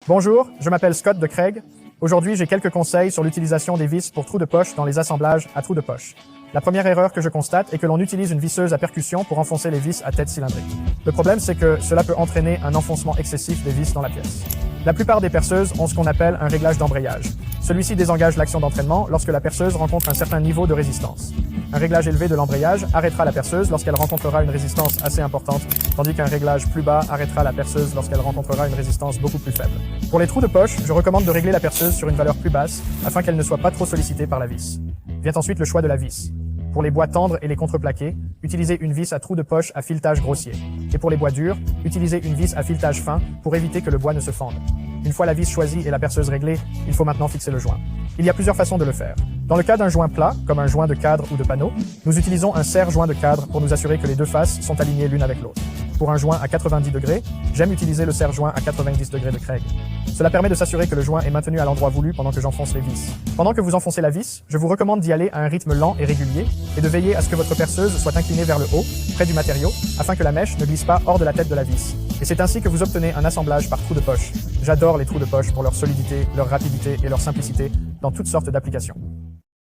Bonjour, je m'appelle Scott de Craig. Aujourd'hui, j'ai quelques conseils sur l'utilisation des vis pour trous de poche dans les assemblages à trous de poche. La première erreur que je constate est que l'on utilise une visseuse à percussion pour enfoncer les vis à tête cylindrique. Le problème, c'est que cela peut entraîner un enfoncement excessif des vis dans la pièce. La plupart des perceuses ont ce qu'on appelle un réglage d'embrayage. Celui-ci désengage l'action d'entraînement lorsque la perceuse rencontre un certain niveau de résistance. Un réglage élevé de l'embrayage arrêtera la perceuse lorsqu'elle rencontrera une résistance assez importante, tandis qu'un réglage plus bas arrêtera la perceuse lorsqu'elle rencontrera une résistance beaucoup plus faible. Pour les trous de poche, je recommande de régler la perceuse sur une valeur plus basse afin qu'elle ne soit pas trop sollicitée par la vis. Vient ensuite le choix de la vis. Pour les bois tendres et les contreplaqués, utilisez une vis à trous de poche à filetage grossier. Et pour les bois durs, utilisez une vis à filetage fin pour éviter que le bois ne se fende. Une fois la vis choisie et la perceuse réglée, il faut maintenant fixer le joint. Il y a plusieurs façons de le faire. Dans le cas d'un joint plat, comme un joint de cadre ou de panneau, nous utilisons un serre-joint de cadre pour nous assurer que les deux faces sont alignées l'une avec l'autre. Pour un joint à 90 degrés, j'aime utiliser le serre-joint à 90 degrés de Craig. Cela permet de s'assurer que le joint est maintenu à l'endroit voulu pendant que j'enfonce les vis. Pendant que vous enfoncez la vis, je vous recommande d'y aller à un rythme lent et régulier et de veiller à ce que votre perceuse soit inclinée vers le haut, près du matériau, afin que la mèche ne glisse pas hors de la tête de la vis. Et c'est ainsi que vous obtenez un assemblage par trou de poche. J'adore les trous de poche pour leur solidité, leur rapidité et leur simplicité dans toutes sortes d'applications.